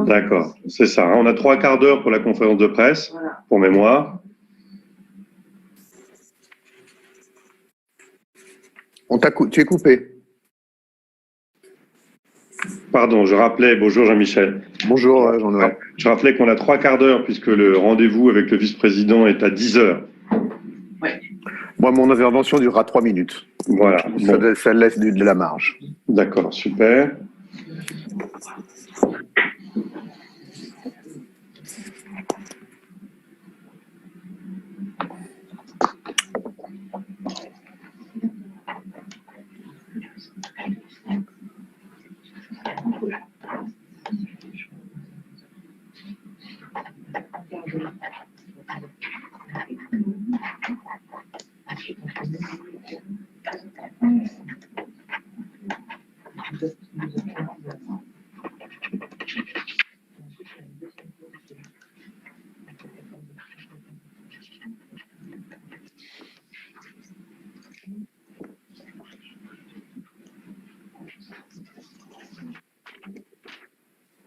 D'accord, c'est ça. On a 3 quarts d'heure pour la conférence de presse, voilà. Pour mémoire. Tu es coupé. Pardon, je rappelais, bonjour Jean-Michel. Bonjour Jean-Noel. Je rappelais qu'on a 3 quarts d'heure puisque le rendez-vous avec le vice-président est à 10 heures. Ouais. Moi, mon intervention durera 3 minutes. Voilà. Bon. Ça laisse de la marge. D'accord, super.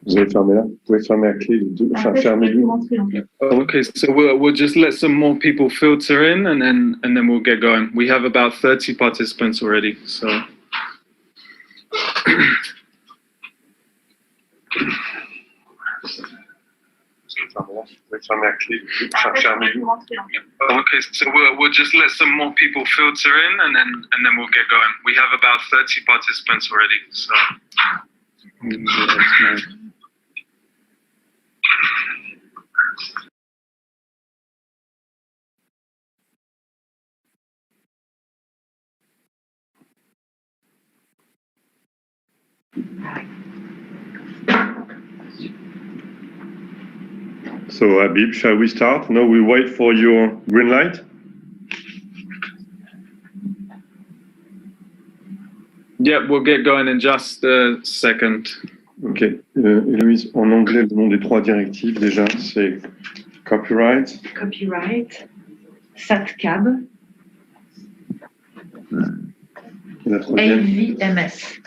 Vous allez fermer là? Vous pouvez fermer la clé, enfin fermer-le. Okay, so we'll just let some more people filter in and then we'll get going. We have about 30 participants already, so. Okay, so we'll just let some more people filter in and then we'll get going. We have about 30 participants already, so. So Habib, shall we start? No, we wait for your green light. Yeah, we'll get going in just a second. Ok. Héloïse, en anglais, le nom des 3 directives déjà, c'est copyright. Copyright, SATCAB, La 3e. AVMS.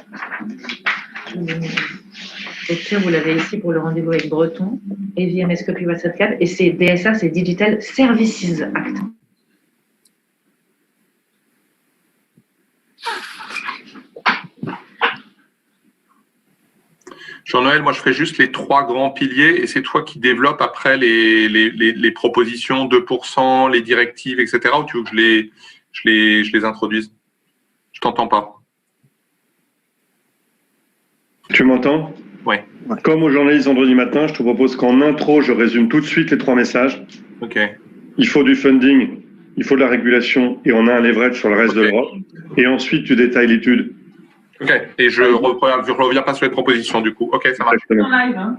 Au pire, vous l'avez ici pour le rendez-vous avec Breton, AVMS Copyright SATCAB, et c'est DSA, c'est Digital Services Act. Jean-Noel, moi je ferai juste les 3 grands piliers et c'est toi qui développes après les propositions 2%, les directives, etc. Ou tu veux que je les introduise? Je t'entends pas. Tu m'entends? Oui. Comme au journaliste vendredi matin, je te propose qu'en intro, je résume tout de suite les 3 messages. Ok. Il faut du funding, il faut de la régulation et on a un leverage sur le reste de l'Europe. Et ensuite, tu détailles l'étude. Ok, et je reviens pas sur les propositions du coup. Ok, ça marche. En live, hein.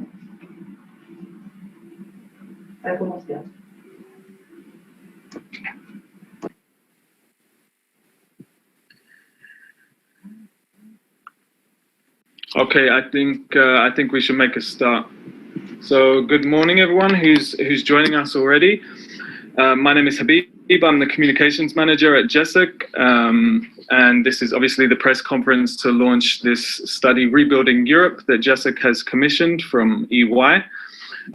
Ça a commencé. Okay, I think we should make a start. So, good morning, everyone who's joining us already. My name is Habib. I'm the communications manager at GESAC, and this is obviously the press conference to launch this study, Rebuilding Europe, that GESAC has commissioned from EY.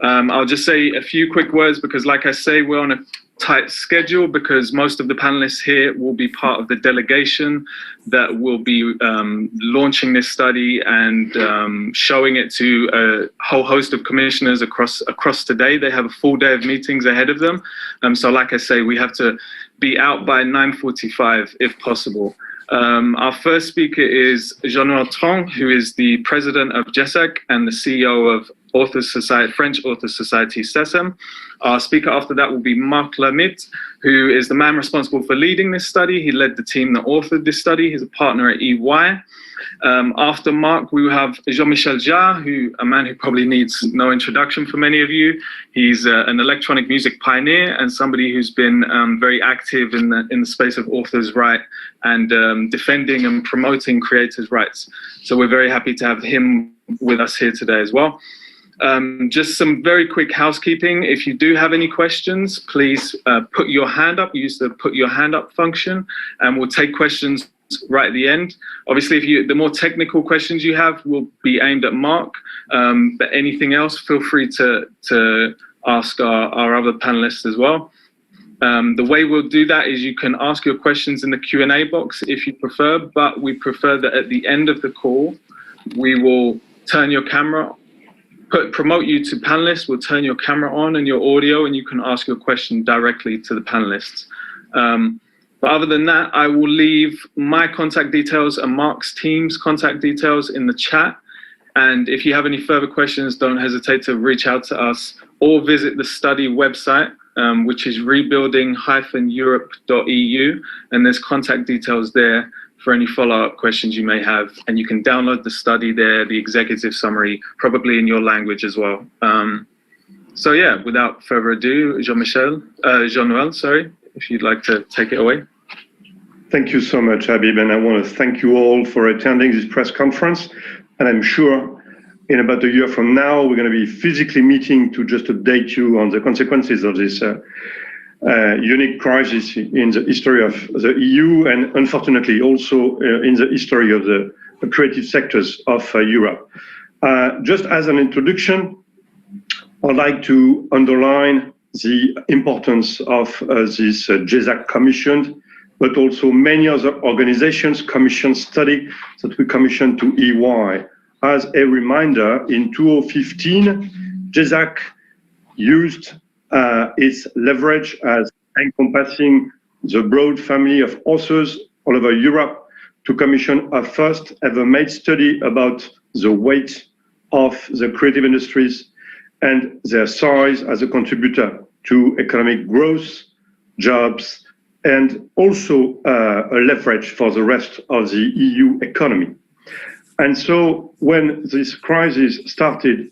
I'll just say a few quick words because, like I say, we're on a tight schedule because most of the panelists here will be part of the delegation that will be launching this study and showing it to a whole host of commissioners across today. They have a full day of meetings ahead of them. So like I say, we have to be out by 9:45 if possible. Our first speaker is Jean-Noel Tronc, who is the president of GESAC and the CEO of French Author Society, CESAM. Our speaker after that will be Marc Lhermitte, who is the man responsible for leading this study. He led the team that authored this study. He's a partner at EY. After Marc, we will have Jean-Michel Jarre, a man who probably needs no introduction for many of you. He's an electronic music pioneer and somebody who's been very active in the space of authors' rights and defending and promoting creators' rights. So we're very happy to have him with us here today as well. Just some very quick housekeeping. If you do have any questions, please put your hand up. Use the put your hand up function, and we'll take questions right at the end. Obviously, the more technical questions you have will be aimed at Marc, but anything else, feel free to ask our other panelists as well. The way we'll do that is you can ask your questions in the Q&A box if you prefer, but we prefer that at the end of the call, we will turn your camera, promote you to panelists, we'll turn your camera on and your audio, and you can ask your question directly to the panelists. But other than that, I will leave my contact details and Marc's team's contact details in the chat. And if you have any further questions, don't hesitate to reach out to us or visit the study website, which is rebuilding-europe.eu. And there's contact details there for any follow-up questions you may have. And you can download the study there, the executive summary, probably in your language as well. So yeah, without further ado, Jean-Noel, sorry, if you'd like to take it away. Thank you so much, Habib, and I want to thank you all for attending this press conference. And I'm sure in about a year from now, we're going to be physically meeting to just update you on the consequences of this unique crisis in the history of the EU, and unfortunately also in the history of the creative sectors of Europe. Just as an introduction, I'd like to underline the importance of this GESAC commission, but also many other organizations commissioned study that we commissioned to EY. As a reminder, in 2015, GESAC used its leverage as encompassing the broad family of authors all over Europe to commission a first ever made study about the weight of the creative industries and their size as a contributor to economic growth, jobs, and also a leverage for the rest of the EU economy. And so when this crisis started,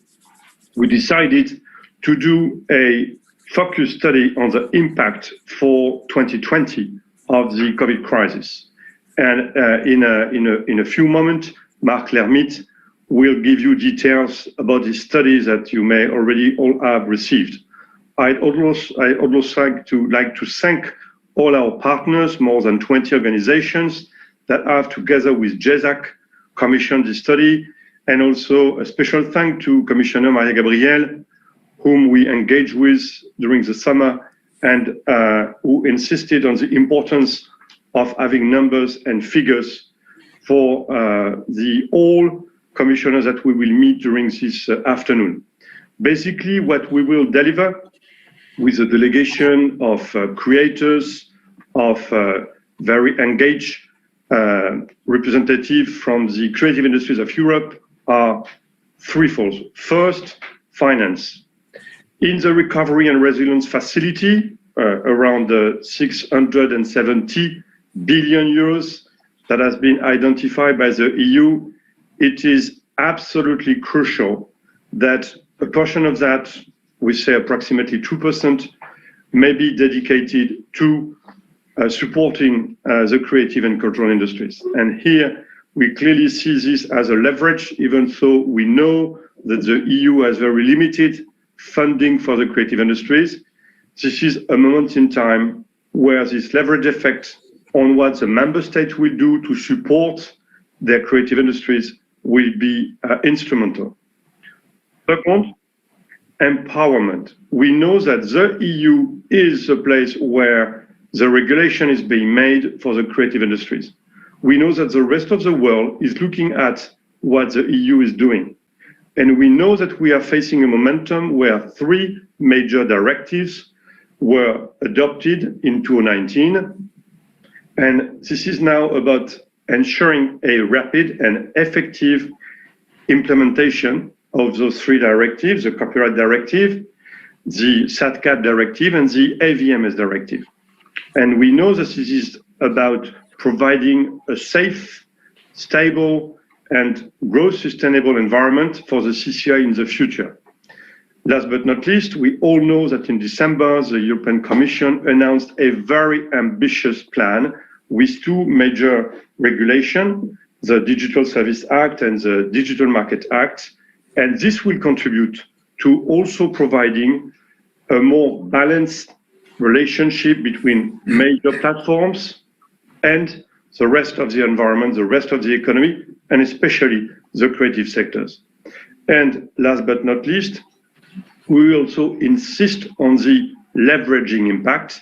we decided to do a focus study on the impact for 2020 of the COVID crisis. And in a few moments, Marc Lhermitte will give you details about the studies that you may already all have received. I'd also like to thank all our partners, more than 20 organizations that have, together with GESAC, commissioned this study, and also a special thank to Commissioner Maria Gabriel, whom we engaged with during the summer and who insisted on the importance of having numbers and figures for all commissioners that we will meet during this afternoon. Basically, what we will deliver with a delegation of creators, of very engaged representatives from the creative industries of Europe are threefold. First, finance. In the Recovery and Resilience Facility, around 670 billion euros that has been identified by the EU, it is absolutely crucial that a portion of that, we say approximately 2%, may be dedicated to supporting the creative and cultural industries. And here we clearly see this as a leverage, even though we know that the EU has very limited funding for the creative industries. This is a moment in time where this leverage effect on what the member states will do to support their creative industries will be instrumental. Second, empowerment. We know that the EU is a place where the regulation is being made for the creative industries. We know that the rest of the world is looking at what the EU is doing. And we know that we are facing a momentum where 3 major directives were adopted in 2019. And this is now about ensuring a rapid and effective implementation of those 3 directives, the Copyright Directive, the SATCAP Directive, and the AVMS Directive. And we know that this is about providing a safe, stable, and growth sustainable environment for the CCI in the future. Last but not least, we all know that in December, the European Commission announced a very ambitious plan with 2 major regulations, the Digital Service Act and the Digital Market Act. And this will contribute to also providing a more balanced relationship between major platforms and the rest of the environment, the rest of the economy, and especially the creative sectors. And last but not least, we will also insist on the leveraging impact.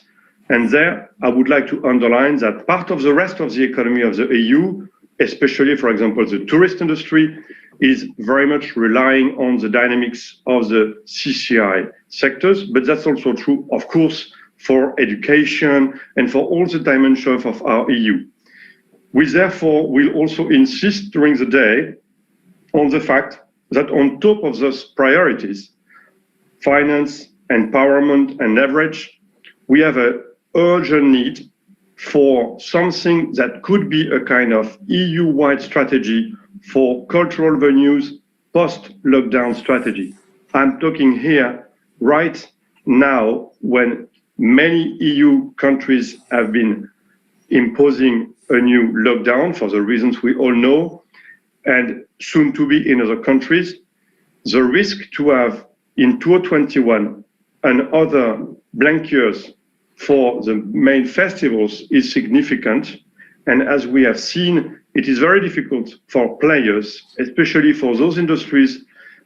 And there, I would like to underline that part of the rest of the economy of the EU, especially, for example, the tourist industry, is very much relying on the dynamics of the CCI sectors, but that's also true, of course, for education and for all the dimensions of our EU. We therefore will also insist during the day on the fact that on top of those priorities, finance, empowerment, and leverage, we have an urgent need for something that could be a kind of EU-wide strategy for cultural venues post-lockdown strategy. I'm talking here right now when many EU countries have been imposing a new lockdown for the reasons we all know, and soon to be in other countries. The risk to have in 2021 and other blank years for the main festivals is significant. And as we have seen, it is very difficult for players, especially for those industries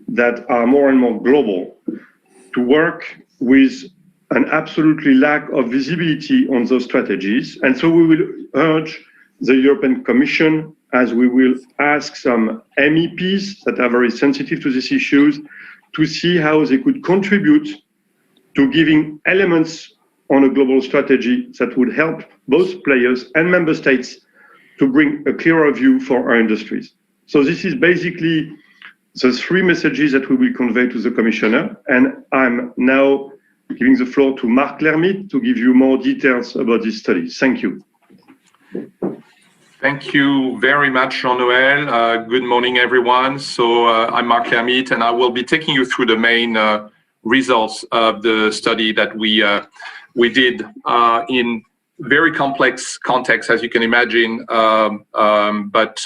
that are more and more global, to work with an absolutely lack of visibility on those strategies. And so we will urge the European Commission, as we will ask some MEPs that are very sensitive to these issues, to see how they could contribute to giving elements on a global strategy that would help both players and member states to bring a clearer view for our industries. So this is basically the three messages that we will convey to the Commissioner. And I'm now giving the floor to Marc Lhermitte to give you more details about this study. Thank you. Thank you very much, Jean-Noel. Good morning, everyone. So I'm Marc Lhermitte, and I will be taking you through the main results of the study that we did in very complex context, as you can imagine, but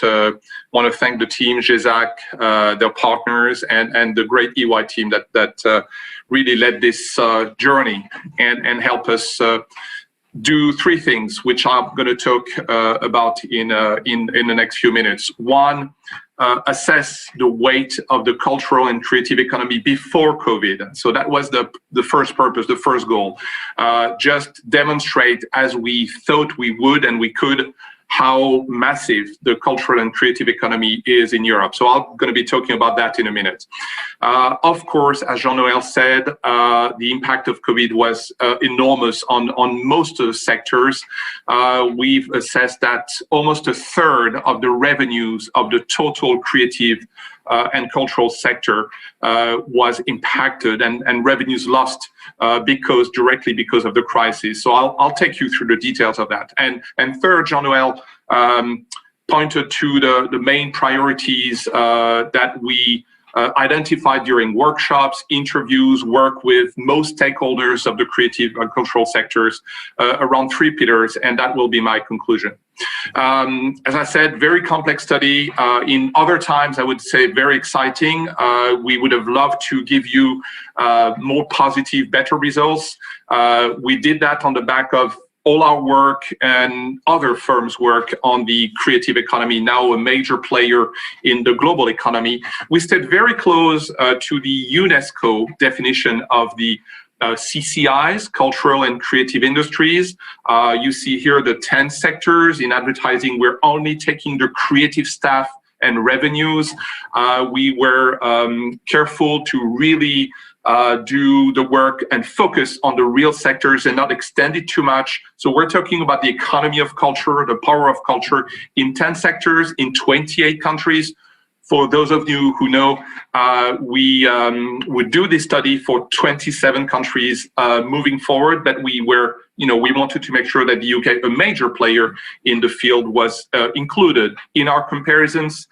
want to thank the team, GESAC, their partners, and the great EY team that really led this journey and help us do three things, which I'm going to talk about in the next few minutes. One, assess the weight of the cultural and creative economy before COVID. So that was the first purpose, the first goal. Just demonstrate, as we thought we would and we could, how massive the cultural and creative economy is in Europe. So I'm going to be talking about that in a minute. Of course, as Jean-Noel said, the impact of COVID was enormous on most of the sectors. We've assessed that almost a third of the revenues of the total creative and cultural sector was impacted and revenues lost directly because of the crisis. So I'll take you through the details of that. And third, Jean-Noel pointed to the main priorities that we identified during workshops, interviews, work with most stakeholders of the creative and cultural sectors around three pillars, and that will be my conclusion. As I said, very complex study. In other times, I would say very exciting. We would have loved to give you more positive, better results. We did that on the back of all our work and other firms' work on the creative economy, now a major player in the global economy. We stayed very close to the UNESCO definition of the CCIs, cultural and creative industries. You see here the 10 sectors. In advertising, we're only taking the creative staff and revenues. We were careful to really do the work and focus on the real sectors and not extend it too much. So we're talking about the economy of culture, the power of culture in 10 sectors in 28 countries. For those of you who know, we would do this study for 27 countries moving forward, but we wanted to make sure that the UK, a major player in the field, was included in our comparisons.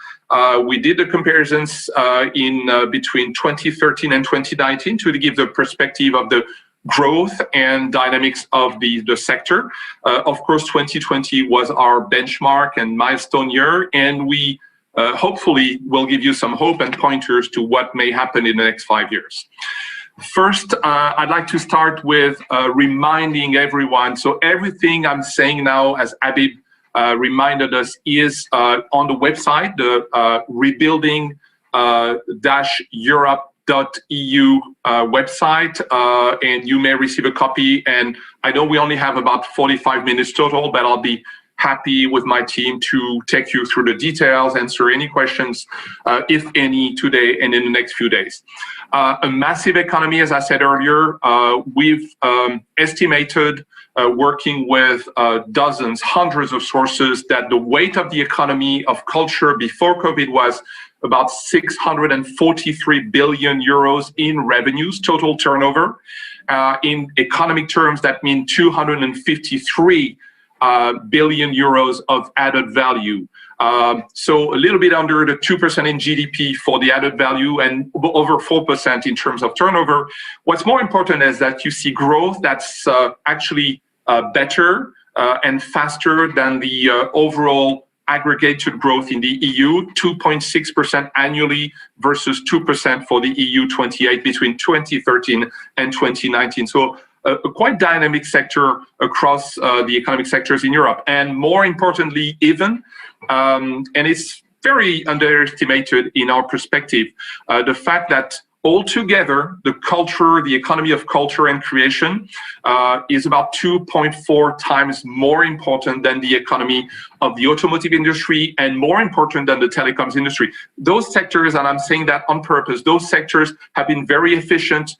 We did the comparisons in between 2013 and 2019 to give the perspective of the growth and dynamics of the sector. Of course, 2020 was our benchmark and milestone year, and we hopefully will give you some hope and pointers to what may happen in the next 5 years. First, I'd like to start with reminding everyone. So everything I'm saying now, as Habib reminded us is on the website, the rebuilding-europe.eu website, and you may receive a copy. And I know we only have about 45 minutes total, but I'll be happy with my team to take you through the details, answer any questions, if any, today and in the next few days. A massive economy, as I said earlier. We've estimated, working with dozens, hundreds of sources, that the weight of the economy of culture before COVID was about 643 billion euros in revenues, total turnover. In economic terms, that means 253 billion euros of added value. So a little bit under the 2% in GDP for the added value and over 4% in terms of turnover. What's more important is that you see growth that's actually better and faster than the overall aggregated growth in the EU, 2.6% annually versus 2% for the EU 28 between 2013 and 2019. So a quite dynamic sector across the economic sectors in Europe. And more importantly, even, and it's very underestimated in our perspective, the fact that altogether, the culture, the economy of culture and creation is about 2.4 times more important than the economy of the automotive industry and more important than the telecoms industry. Those sectors, and I'm saying that on purpose, those sectors have been very efficient,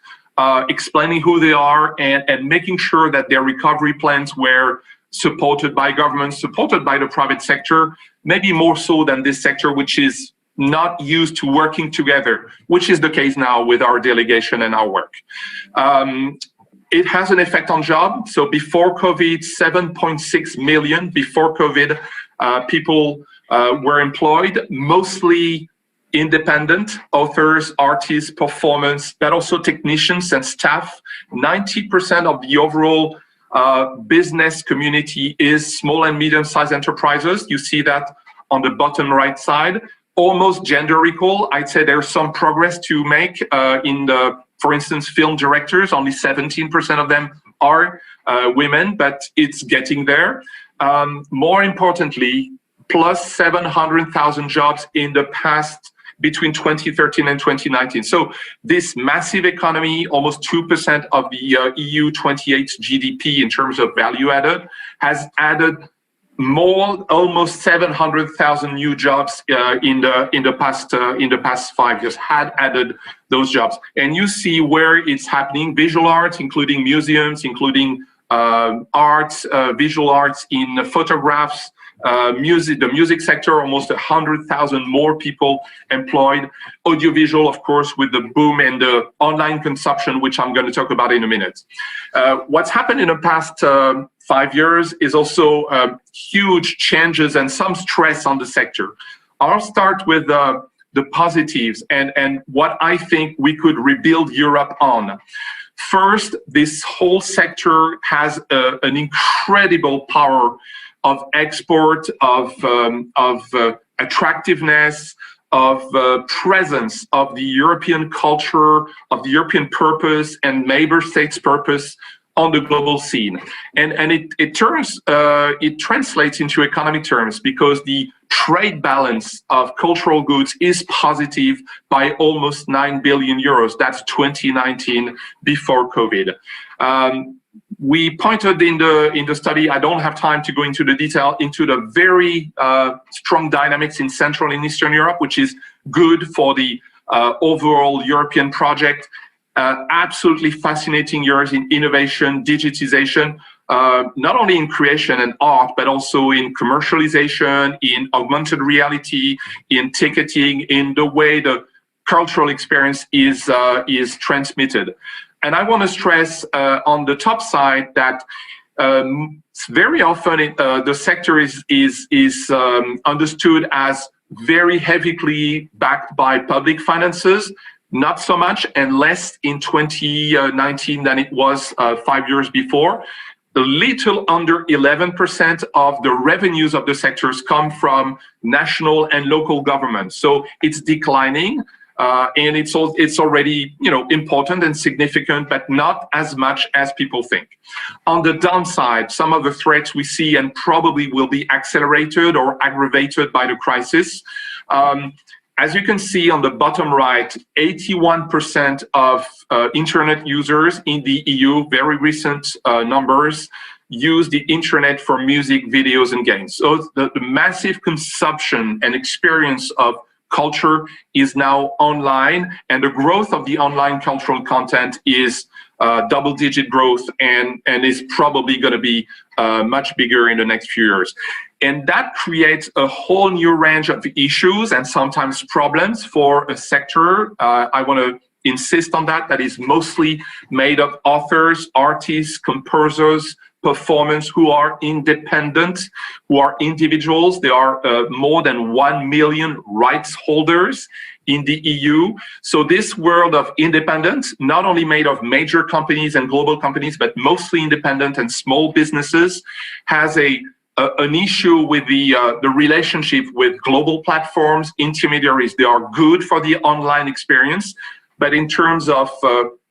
explaining who they are and making sure that their recovery plans were supported by governments, supported by the private sector, maybe more so than this sector, which is not used to working together, which is the case now with our delegation and our work. It has an effect on jobs. So before COVID, 7.6 million before COVID people were employed, mostly independent authors, artists, performance, but also technicians and staff. 90% of the overall business community is small and medium-sized enterprises. You see that on the bottom right side. Almost gender equal. I'd say there's some progress to make in the, for instance, film directors. Only 17% of them are women, but it's getting there. More importantly, plus 700,000 jobs in the past between 2013 and 2019. So this massive economy, almost 2% of the EU 28's GDP in terms of value added, has added more, almost 700,000 new jobs in the past 5 years. Had added those jobs, and you see where it's happening: visual arts, including museums, including arts, visual arts in photographs. Music, the music sector, almost 100,000 more people employed. Audiovisual, of course, with the boom and the online consumption, which I'm going to talk about in a minute. What's happened in the past 5 years is also huge changes and some stress on the sector. I'll start with the positives and what I think we could rebuild Europe on. First, this whole sector has an incredible power of export, of attractiveness, of presence of the European culture, of the European purpose and member states' purpose on the global scene. And it translates into economic terms because the trade balance of cultural goods is positive by almost 9 billion euros. That's 2019 before COVID. We pointed in the study, I don't have time to go into the detail, into the very strong dynamics in Central and Eastern Europe, which is good for the overall European project. Absolutely fascinating years in innovation, digitization, not only in creation and art, but also in commercialization, in augmented reality, in ticketing, in the way the cultural experience is transmitted. And I want to stress on the top side that very often the sector is understood as very heavily backed by public finances, not so much and less in 2019 than it was 5 years before. A little under 11% of the revenues of the sectors come from national and local governments. So it's declining. and it's already important and significant, but not as much as people think. On the downside, some of the threats we see and probably will be accelerated or aggravated by the crisis. As you can see on the bottom right, 81% of internet users in the EU, very recent numbers, use the internet for music, videos, and games. So the massive consumption and experience of culture is now online, and the growth of the online cultural content is double-digit growth and is probably going to be much bigger in the next few years. And that creates a whole new range of issues and sometimes problems for a sector. I want to insist on that is mostly made of authors, artists, composers, performers who are independent, who are individuals. There are more than 1 million rights holders in the EU. So this world of independence, not only made of major companies and global companies, but mostly independent and small businesses, has an issue with the relationship with global platforms, intermediaries. They are good for the online experience, but in terms of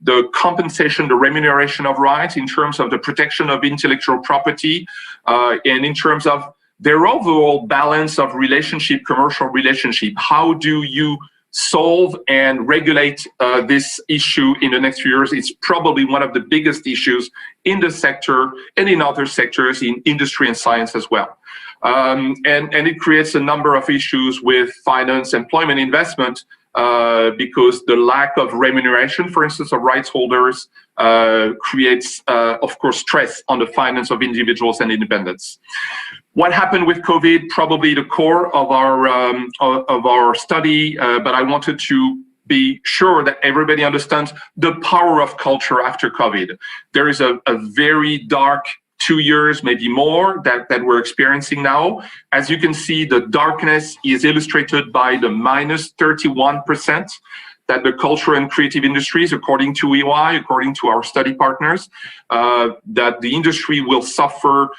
the compensation, the remuneration of rights, in terms of the protection of intellectual property, and in terms of their overall balance of relationship, commercial relationship, how do you solve and regulate this issue in the next few years? It's probably one of the biggest issues in the sector and in other sectors, in industry and science as well. And it creates a number of issues with finance, employment, investment, because the lack of remuneration, for instance, of rights holders creates, of course, stress on the finance of individuals and independents. What happened with COVID, probably the core of our study, but I wanted to be sure that everybody understands the power of culture after COVID. There is a very dark 2 years, maybe more, that we're experiencing now. As you can see, the darkness is illustrated by the minus 31% that the culture and creative industries, according to EY, according to our study partners, that the industry will suffer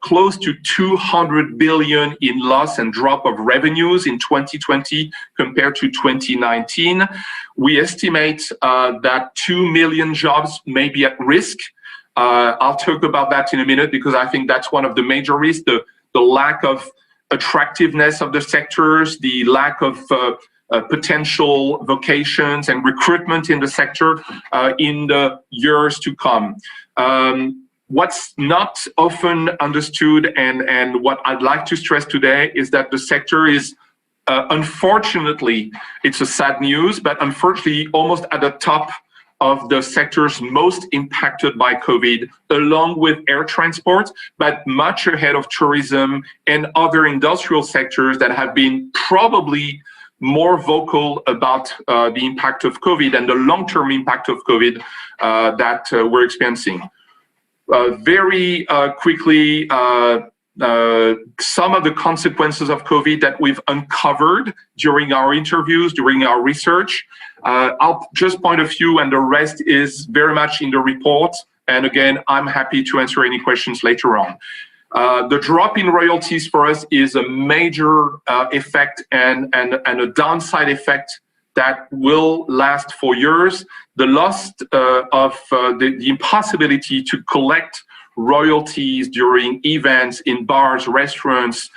close to 200 billion in loss and drop of revenues in 2020 compared to 2019. We estimate that 2 million jobs may be at risk. I'll talk about that in a minute because I think that's one of the major risks, the lack of attractiveness of the sectors, the lack of potential vocations and recruitment in the sector in the years to come. What's not often understood and what I'd like to stress today is that the sector is, unfortunately, it's a sad news, but unfortunately almost at the top of the sectors most impacted by COVID, along with air transport, but much ahead of tourism and other industrial sectors that have been probably more vocal about the impact of COVID and the long-term impact of COVID that we're experiencing. Very quickly, some of the consequences of COVID that we've uncovered during our interviews, during our research. I'll just point a few, and the rest is very much in the report. And again, I'm happy to answer any questions later on. The drop in royalties for us is a major effect and a downside effect that will last for years. The loss of the impossibility to collect royalties during events in bars, restaurants,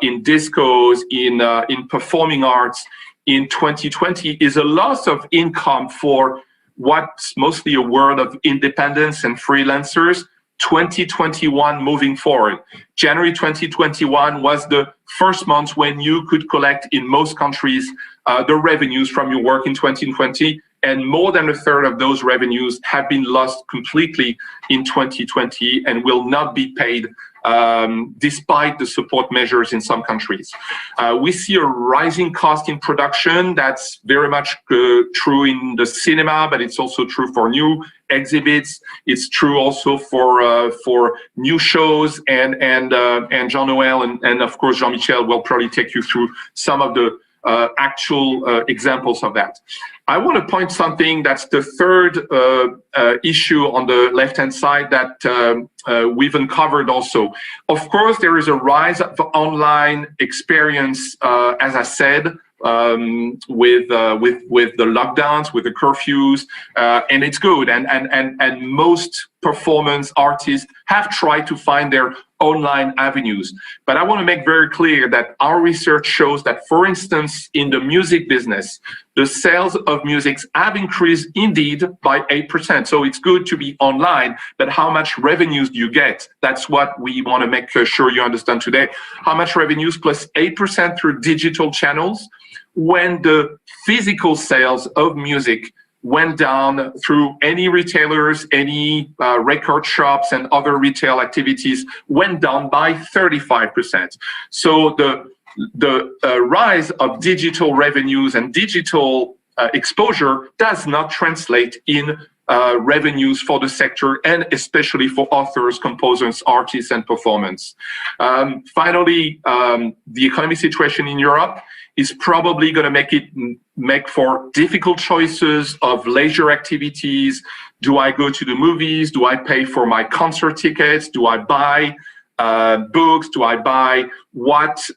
in discos, in performing arts in 2020 is a loss of income for what's mostly a world of independents and freelancers. 2021 moving forward. January 2021 was the first month when you could collect in most countries the revenues from your work in 2020, and more than a third of those revenues have been lost completely in 2020 and will not be paid despite the support measures in some countries. We see a rising cost in production. That's very much true in the cinema, but it's also true for new exhibits. It's true also for new shows, and Jean-Noel and of course Jean-Michel will probably take you through some of the actual examples of that. I want to point something that's the third issue on the left-hand side that we've uncovered also. Of course, there is a rise of online experience, as I said, with the lockdowns, with the curfews, and it's good. And most performance artists have tried to find their online avenues. But I want to make very clear that our research shows that, for instance, in the music business, the sales of music have increased indeed by 8%. So it's good to be online, but how much revenues do you get? That's what we want to make sure you understand today. How much revenues? Plus 8% through digital channels, when the physical sales of music went down through any retailers, any record shops and other retail activities went down by 35%. So the rise of digital revenues and digital exposure does not translate in revenues for the sector, and especially for authors, composers, artists, and performance. Finally, the economic situation in Europe is probably going to make for difficult choices of leisure activities. Do I go to the movies? Do I pay for my concert tickets? Do I buy books? Do I buy what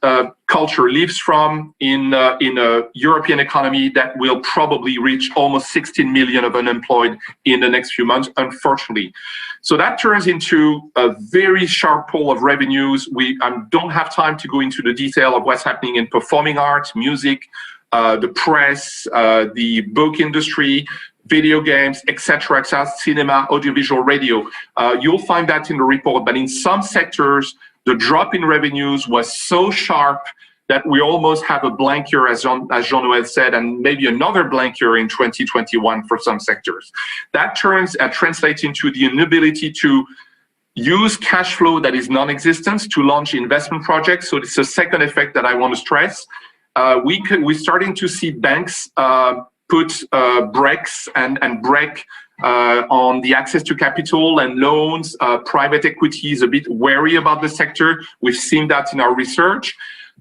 culture lives from in a European economy that will probably reach almost 16 million of unemployed in the next few months, unfortunately. So that turns into a very sharp pull of revenues. We don't have time to go into the detail of what's happening in performing arts, music, the press, the book industry, video games, etc., cinema, audiovisual, radio. You'll find that in the report, but in some sectors, the drop in revenues was so sharp that we almost have a blank year, as Jean-Noel said, and maybe another blank year in 2021 for some sectors. That translates into the inability to use cash flow that is non-existent to launch investment projects. So it's a second effect that I want to stress. We're starting to see banks put brakes and brake on the access to capital and loans. Private equity is a bit wary about the sector. We've seen that in our research.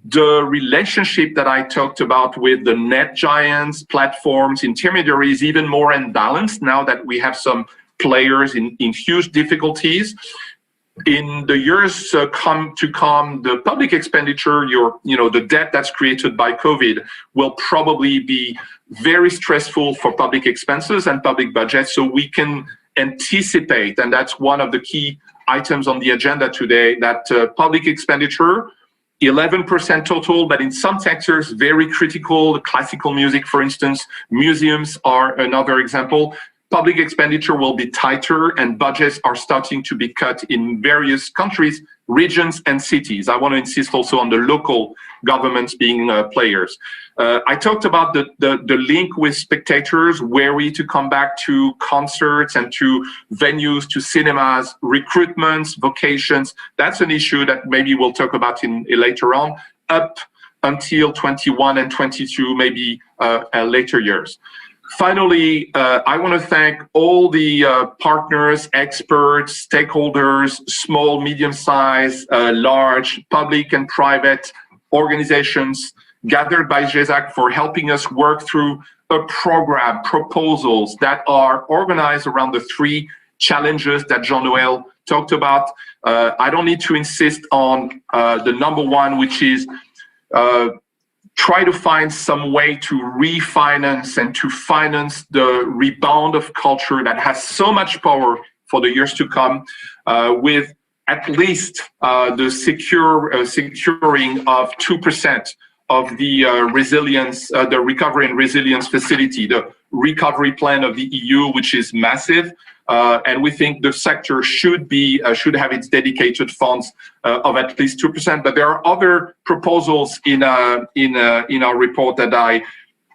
The relationship that I talked about with the net giants, platforms, intermediaries, even more imbalanced now that we have some players in huge difficulties. In the years to come, the public expenditure, the debt that's created by COVID will probably be very stressful for public expenses and public budgets. So we can anticipate, and that's one of the key items on the agenda today, that public expenditure, 11% total, but in some sectors, very critical. Classical music, for instance, museums are another example. Public expenditure will be tighter, and budgets are starting to be cut in various countries, regions, and cities. I want to insist also on the local governments being players. I talked about the link with spectators, wary to come back to concerts and to venues, to cinemas, recruitments, vocations. That's an issue that maybe we'll talk about later on, up until 21 and 22, maybe later years. Finally, I want to thank all the partners, experts, stakeholders, small, medium-sized, large, public and private organizations gathered by GESAC for helping us work through a program, proposals that are organized around the three challenges that Jean-Noel talked about. I don't need to insist on the number one, which is try to find some way to refinance and to finance the rebound of culture that has so much power for the years to come, with at least the securing of 2% of the resilience, the recovery and resilience facility, the recovery plan of the EU, which is massive. And we think the sector should have its dedicated funds of at least 2%. But there are other proposals in our report that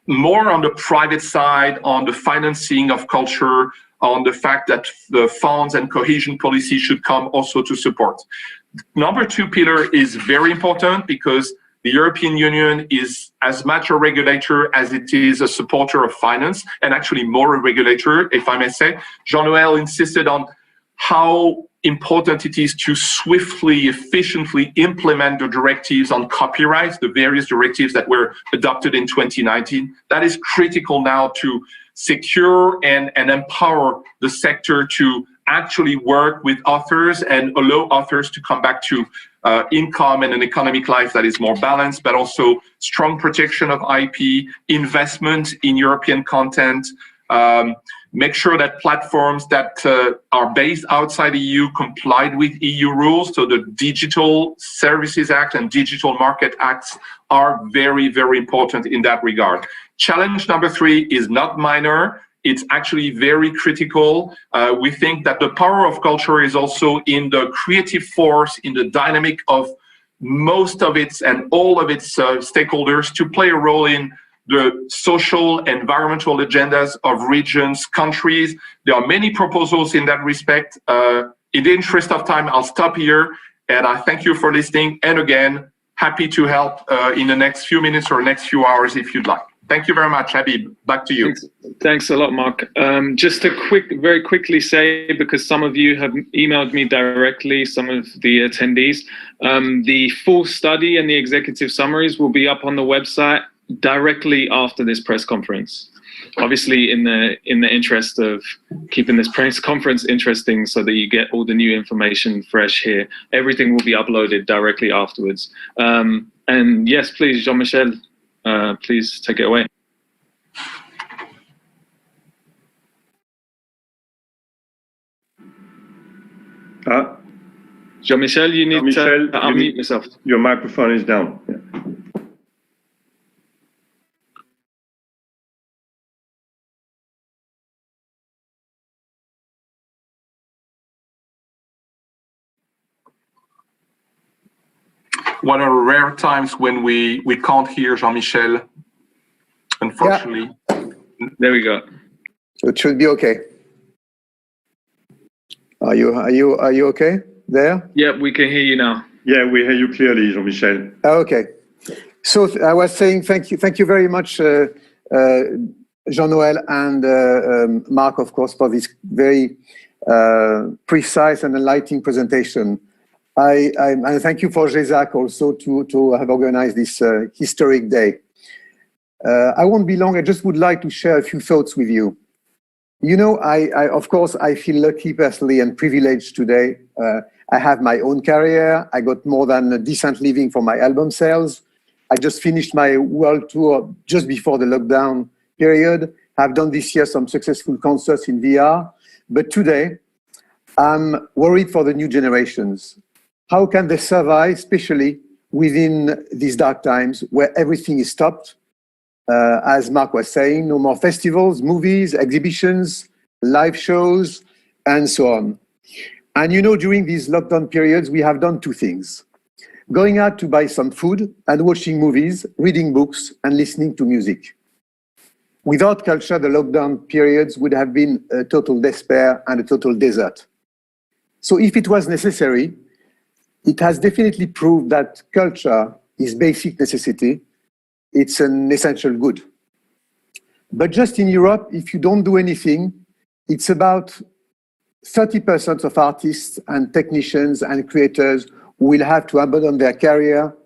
more on the private side, on the financing of culture, on the fact that the funds and cohesion policy should come also to support. Number two pillar is very important because the European Union is as much a regulator as it is a supporter of finance, and actually more a regulator, if I may say. Jean-Noel insisted on how important it is to swiftly, efficiently implement the directives on copyright, the various directives that were adopted in 2019. That is critical now to secure and empower the sector to actually work with authors and allow authors to come back to income and an economic life that is more balanced, but also strong protection of IP, investment in European content, make sure that platforms that are based outside the EU complied with EU rules. So the Digital Services Act and Digital Market Acts are very, very important in that regard. Challenge number 3 is not minor. It's actually very critical. We think that the power of culture is also in the creative force, in the dynamic of most of its and all of its stakeholders to play a role in the social, environmental agendas of regions, countries. There are many proposals in that respect. In the interest of time, I'll stop here, and I thank you for listening. And again, happy to help in the next few minutes or next few hours if you'd like. Thank you very much, Habib. Back to you. Thanks a lot, Marc. Just to very quickly say, because some of you have emailed me directly, some of the attendees, the full study and the executive summaries will be up on the website directly after this press conference. Obviously, in the interest of keeping this press conference interesting so that you get all the new information fresh here, everything will be uploaded directly afterwards. And yes, please, Jean-Michel, please take it away. Jean-Michel, you need to unmute yourself. Your microphone is down. Yeah. One of the rare times when we can't hear Jean-Michel, unfortunately. Yeah. There we go. So it should be okay. Are you okay there? Yeah, we can hear you now. Yeah, we hear you clearly, Jean-Michel. Okay. So I was saying thank you very much, Jean-Noel and Marc, of course, for this very precise and enlightening presentation. I thank you for GESAC also to have organized this historic day. I won't be long. I just would like to share a few thoughts with you. You know, of course, I feel lucky personally and privileged today. I have my own career. I got more than a decent living for my album sales. I just finished my world tour just before the lockdown period. I've done this year some successful concerts in VR. But today, I'm worried for the new generations. How can they survive, especially within these dark times where everything is stopped? As Marc was saying, no more festivals, movies, exhibitions, live shows, and so on. And you know, during these lockdown periods, we have done two things. Going out to buy some food and watching movies, reading books, and listening to music. Without culture, the lockdown periods would have been a total despair and a total desert. So if it was necessary, it has definitely proved that culture is basic necessity. It's an essential good. But just in Europe, if you don't do anything, it's about 30% of artists and technicians and creators who will have to abandon their career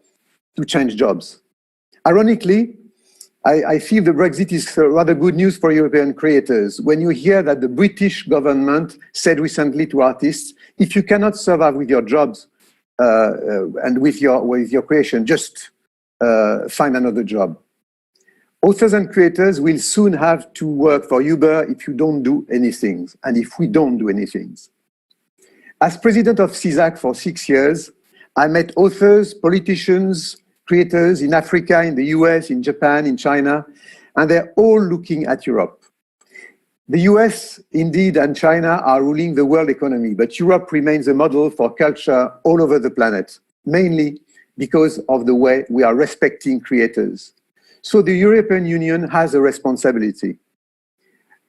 to change jobs. Ironically, I feel the Brexit is rather good news for European creators. When you hear that the British government said recently to artists, if you cannot survive with your jobs and with your creation, just find another job. Authors and creators will soon have to work for Uber if you don't do anything, and if we don't do anything. As president of GESAC for 6 years, I met authors, politicians, creators in Africa, in the US, in Japan, in China, and they're all looking at Europe. The US, indeed, and China are ruling the world economy, but Europe remains a model for culture all over the planet, mainly because of the way we are respecting creators. So the European Union has a responsibility.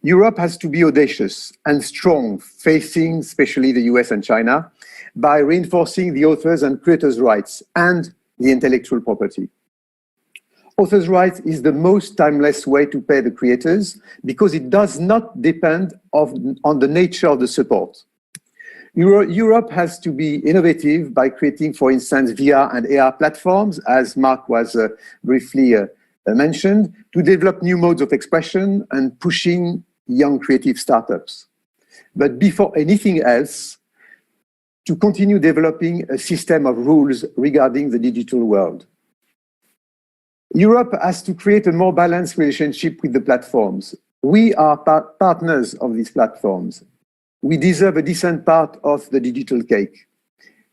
Europe has to be audacious and strong, facing especially the US and China, by reinforcing the authors' and creators' rights and the intellectual property. Authors' rights is the most timeless way to pay the creators because it does not depend on the nature of the support. Europe has to be innovative by creating, for instance, VR and AR platforms, as Marc was briefly mentioned, to develop new modes of expression and pushing young creative startups. But before anything else, to continue developing a system of rules regarding the digital world. Europe has to create a more balanced relationship with the platforms. We are partners of these platforms. We deserve a decent part of the digital cake.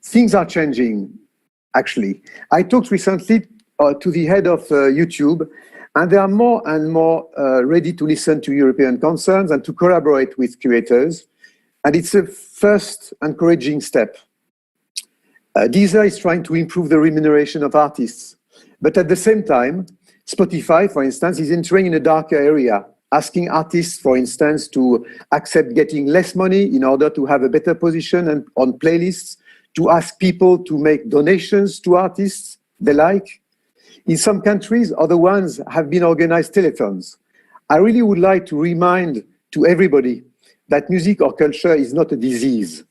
Things are changing, actually. I talked recently to the head of YouTube, and they are more and more ready to listen to European concerns and to collaborate with creators. And it's a first encouraging step. Deezer is trying to improve the remuneration of artists. But at the same time, Spotify, for instance, is entering in a darker area, asking artists, for instance, to accept getting less money in order to have a better position on playlists, to ask people to make donations to artists they like. In some countries, other ones have been organized telethons. I really would like to remind to everybody that music or culture is not a disease.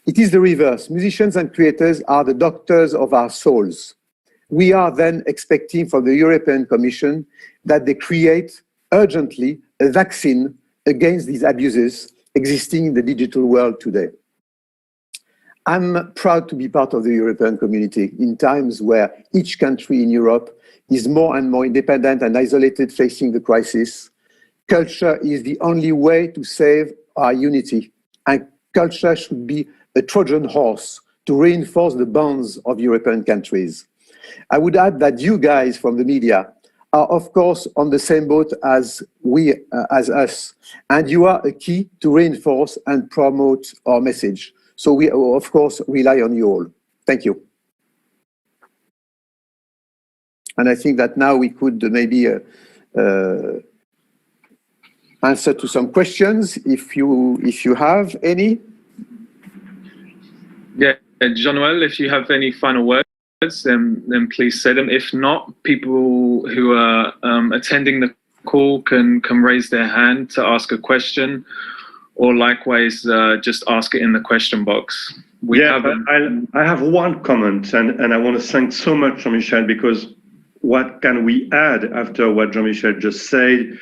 It is the reverse. Musicians and creators are the doctors of our souls. We are then expecting from the European Commission that they create urgently a vaccine against these abuses existing in the digital world today. I'm proud to be part of the European community in times where each country in Europe is more and more independent and isolated facing the crisis. Culture is the only way to save our unity, and culture should be a Trojan horse to reinforce the bonds of European countries. I would add that you guys from the media are, of course, on the same boat as us, and you are a key to reinforce and promote our message. So we, of course, rely on you all. Thank you. And I think that now we could maybe answer to some questions if you have any. Yeah, Jean-Noel, if you have any final words, then please say them. If not, people who are attending the call can raise their hand to ask a question, or likewise just ask it in the question box. I have one comment, and I want to thank so much Jean-Michel, because what can we add after what Jean-Michel just said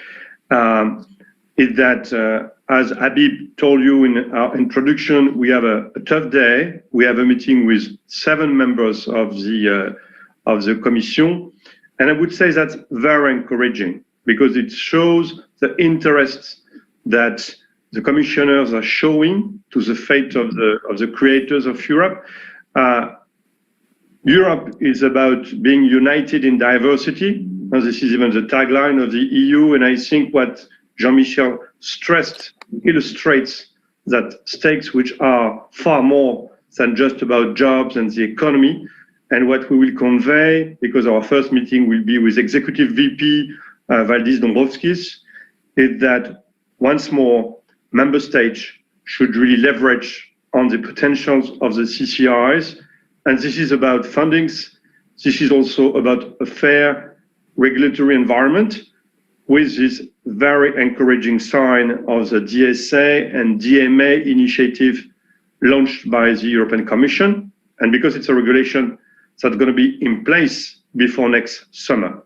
is that, as Habib told you in our introduction, we have a tough day. We have a meeting with 7 members of the Commission, and I would say that's very encouraging because it shows the interest that the commissioners are showing to the fate of the creators of Europe. Europe is about being united in diversity, and this is even the tagline of the EU, and I think what Jean-Michel stressed illustrates that stakes which are far more than just about jobs and the economy. And what we will convey, because our first meeting will be with Executive VP Valdis Dombrovskis, is that once more, member states should really leverage on the potentials of the CCIs. And this is about fundings. This is also about a fair regulatory environment, with this very encouraging sign of the DSA and DMA initiative launched by the European Commission. And because it's a regulation that's going to be in place before next summer.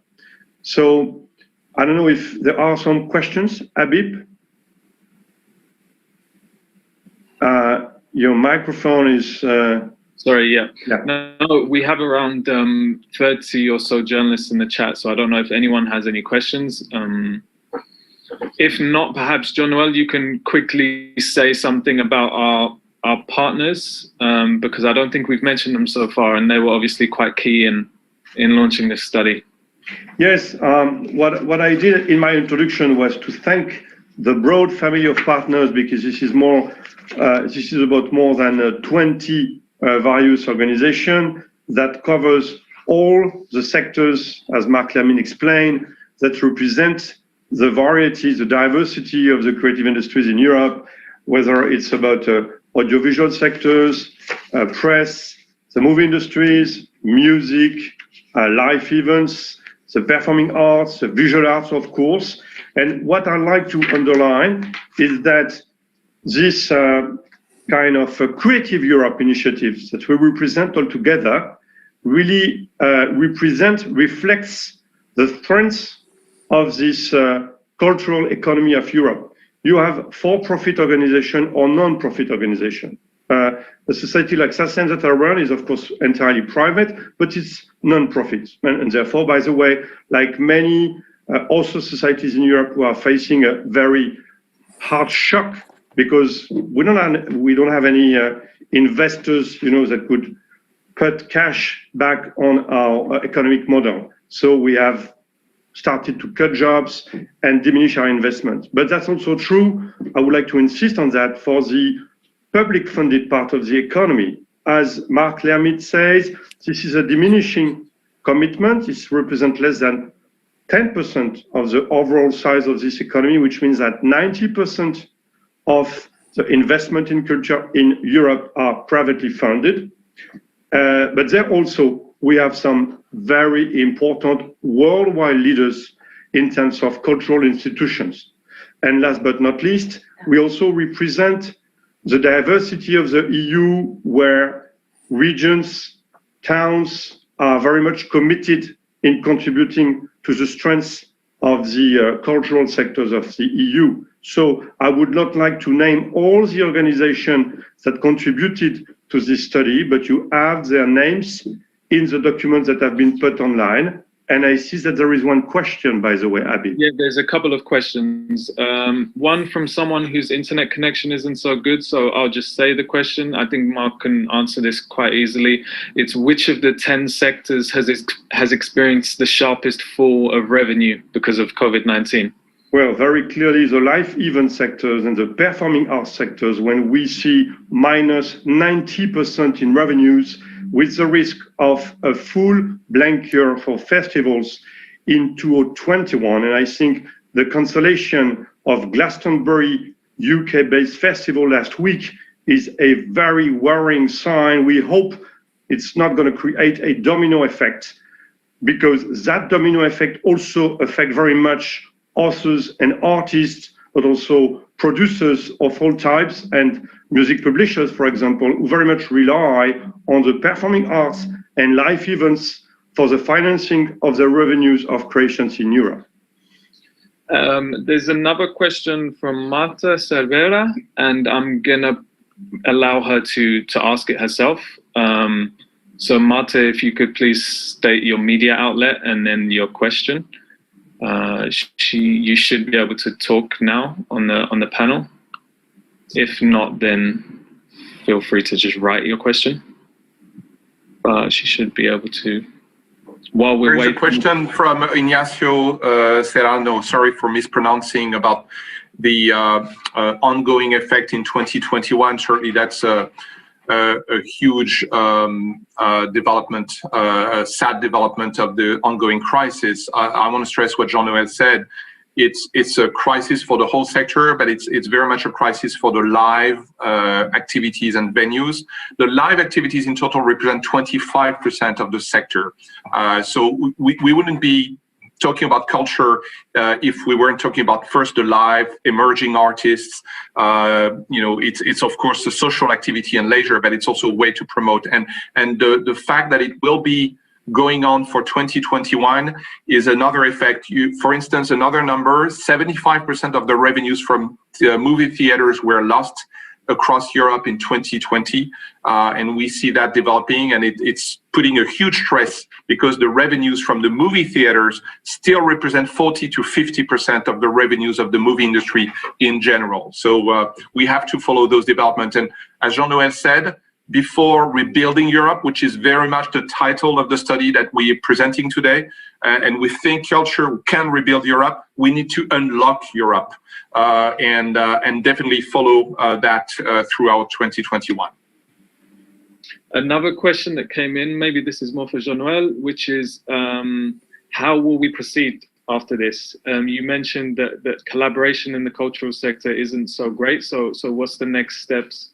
So I don't know if there are some questions. Habib? Your microphone is... Sorry, yeah. No, we have around 30 or so journalists in the chat, so I don't know if anyone has any questions. If not, perhaps, Jean-Noel, you can quickly say something about our partners, because I don't think we've mentioned them so far, and they were obviously quite key in launching this study. Yes, what I did in my introduction was to thank the broad family of partners, because this is about more than 20 various organizations that covers all the sectors, as Marc Lhermitte explained, that represent the variety, the diversity of the creative industries in Europe, whether it's about audiovisual sectors, press, the movie industries, music, live events, the performing arts, the visual arts, of course. And what I'd like to underline is that this kind of Creative Europe initiatives that we represent all together really reflects the strengths of this cultural economy of Europe. You have for-profit organization or non-profit organization. A society like Sassen that I run is, of course, entirely private, but it's non-profit. And therefore, by the way, like many also societies in Europe who are facing a very hard shock because we don't have any investors, that could put cash back on our economic model. So we have started to cut jobs and diminish our investment. But that's also true. I would like to insist on that for the public funded part of the economy. As Marc Lhermitte says, this is a diminishing commitment. It represents less than 10% of the overall size of this economy, which means that 90% of the investment in culture in Europe are privately funded. But there also, we have some very important worldwide leaders in terms of cultural institutions. And last but not least, we also represent the diversity of the EU, where regions, towns are very much committed in contributing to the strength of the cultural sectors of the EU. So I would not like to name all the organizations that contributed to this study, but you have their names in the documents that have been put online. And I see that there is one question, by the way, Abby. Yeah, there's a couple of questions. One from someone whose internet connection isn't so good, so I'll just say the question. I think Marc can answer this quite easily. It's which of the 10 sectors has experienced the sharpest fall of revenue because of COVID-19? Well, very clearly the live event sectors and the performing arts sectors, when we see minus 90% in revenues, with the risk of a full blank year for festivals in 2021. And I think the cancellation of Glastonbury UK-based festival last week is a very worrying sign. We hope it's not going to create a domino effect, because that domino effect also affects very much authors and artists, but also producers of all types and music publishers, for example, who very much rely on the performing arts and live events for the financing of the revenues of creations in Europe. There's another question from Marta Cervera, and I'm gonna allow her to ask it herself. So Marta, if you could please state your media outlet and then your question. You should be able to talk now on the panel. If not, then feel free to just write your question. But she should be able to. While we're waiting. There's a question from Ignacio Serrano. Sorry for mispronouncing, about the ongoing effect in 2021. Certainly, that's a huge development, a sad development of the ongoing crisis. I want to stress what Jean-Noel said. It's a crisis for the whole sector, but it's very much a crisis for the live activities and venues. The live activities in total represent 25% of the sector. So we wouldn't be talking about culture if we weren't talking about first the live emerging artists. It's of course a social activity and leisure, but it's also a way to promote. And the fact that it will be going on for 2021 is another effect. For instance, another number, 75% of the revenues from movie theaters were lost across Europe in 2020, and we see that developing, and it's putting a huge stress, because the revenues from the movie theaters still represent 40 to 50% of the revenues of the movie industry in general. So we have to follow those developments. And as Jean-Noel said, before rebuilding Europe, which is very much the title of the study that we are presenting today, and we think culture can rebuild Europe, we need to unlock Europe and definitely follow that throughout 2021. Another question that came in, maybe this is more for Jean-Noel, which is how will we proceed after this? You mentioned that collaboration in the cultural sector isn't so great. So what's the next steps?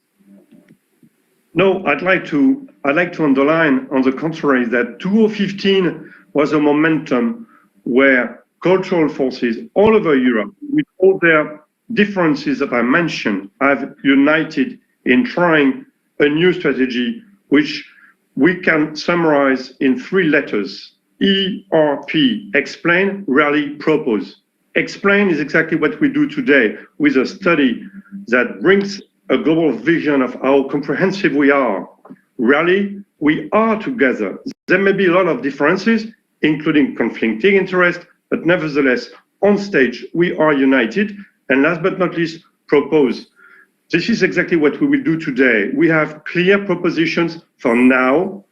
No, I'd like to underline, on the contrary, that 2015 was a momentum where cultural forces all over Europe, with all their differences that I mentioned, have united in trying a new strategy, which we can summarize in 3 letters. ERP, explain, rally, propose. Explain is exactly what we do today, with a study that brings a global vision of how comprehensive we are. Really, we are together. There may be a lot of differences, including conflicting interests, but nevertheless, on stage, we are united. And last but not least, propose. This is exactly what we will do today. We have clear propositions for now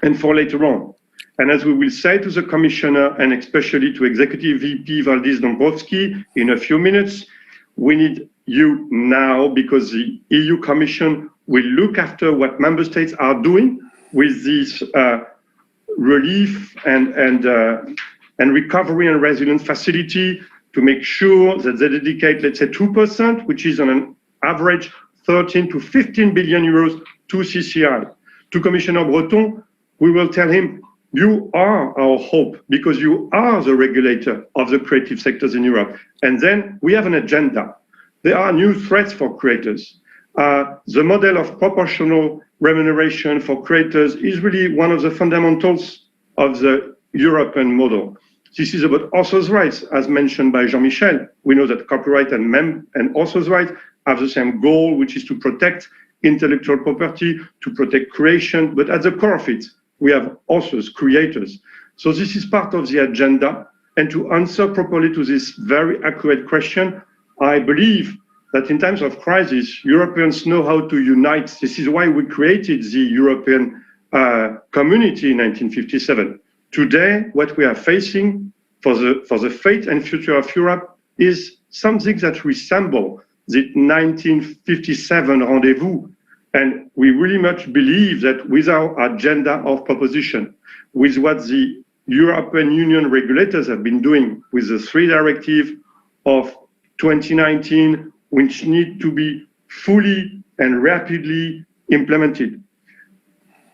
and for later on. And as we will say to the Commissioner and especially to Executive VP Valdis Dombrovskis in a few minutes, we need you now because the EU Commission will look after what member states are doing with this relief and recovery and resilience facility to make sure that they dedicate, let's say, 2%, which is on an average 13 to 15 billion euros to CCI. To Commissioner Breton, we will tell him, you are our hope because you are the regulator of the creative sectors in Europe. And then we have an agenda. There are new threats for creators. The model of proportional remuneration for creators is really one of the fundamentals of the European model. This is about authors' rights, as mentioned by Jean-Michel. We know that copyright and authors' rights have the same goal, which is to protect intellectual property, to protect creation, but at the core of it, we have authors, creators. So this is part of the agenda. And to answer properly to this very accurate question, I believe that in times of crisis, Europeans know how to unite. This is why we created the European community in 1957. Today, what we are facing for the fate and future of Europe is something that resembles the 1957 rendezvous. And we really much believe that with our agenda of proposition, with what the European Union regulators have been doing with the 3 directives of 2019, which need to be fully and rapidly implemented.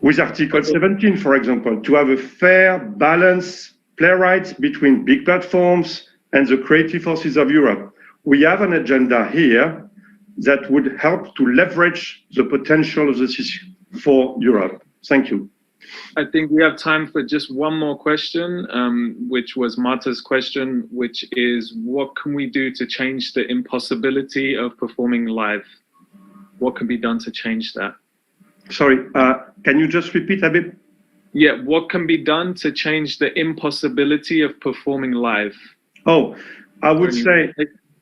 With Article 17, for example, to have a fair, balanced playwrights between big platforms and the creative forces of Europe. We have an agenda here that would help to leverage the potential of the system for Europe. Thank you. I think we have time for just one more question, which was Marta's question, which is, what can we do to change the impossibility of performing live? What can be done to change that? Sorry, can you just repeat, Habib? Yeah, what can be done to change the impossibility of performing live? Oh, I would say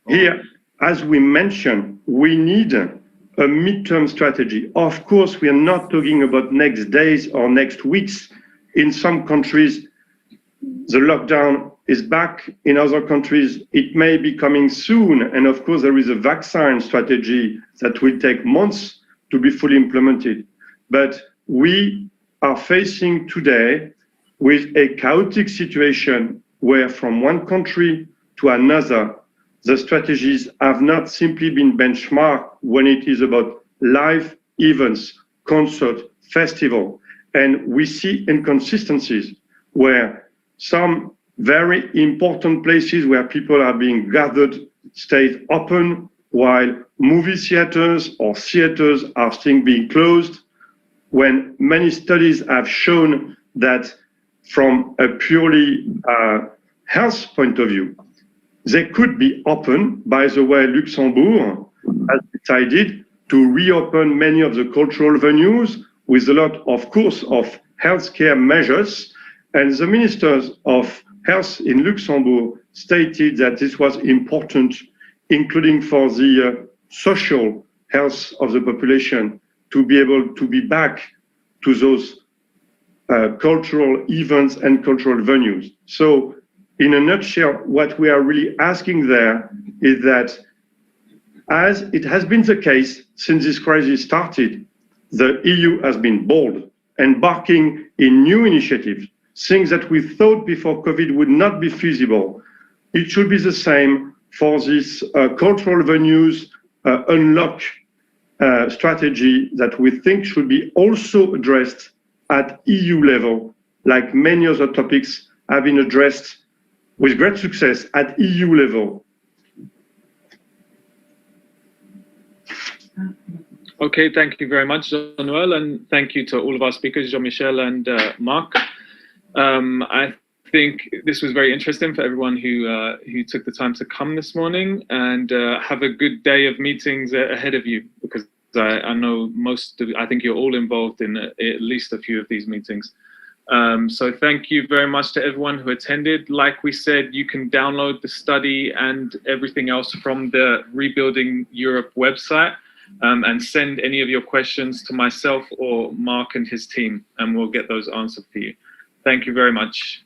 here, as we mentioned, we need a midterm strategy. Of course, we are not talking about next days or next weeks. In some countries, the lockdown is back. In other countries, it may be coming soon. And of course, there is a vaccine strategy that will take months to be fully implemented. But we are facing today with a chaotic situation where from one country to another, the strategies have not simply been benchmarked when it is about live events, concert, festival. And we see inconsistencies where some very important places where people are being gathered stayed open, while movie theaters or theaters are still being closed, when many studies have shown that from a purely health point of view, they could be open. By the way, Luxembourg has decided to reopen many of the cultural venues with a lot, of course, of healthcare measures. And the ministers of health in Luxembourg stated that this was important, including for the social health of the population, to be able to be back to those cultural events and cultural venues. So in a nutshell, what we are really asking there is that, as it has been the case since this crisis started, the EU has been bold, embarking in new initiatives, things that we thought before COVID would not be feasible. It should be the same for this cultural venues unlock strategy that we think should be also addressed at EU level, like many other topics have been addressed with great success at EU level. Okay, thank you very much, Jean-Noel, and thank you to all of our speakers, Jean-Michel and Marc. I think this was very interesting for everyone who took the time to come this morning, and have a good day of meetings ahead of you, because I know I think you're all involved in at least a few of these meetings. So thank you very much to everyone who attended. Like we said, you can download the study and everything else from the Rebuilding Europe website, and send any of your questions to myself or Mark and his team, and we'll get those answered for you. Thank you very much.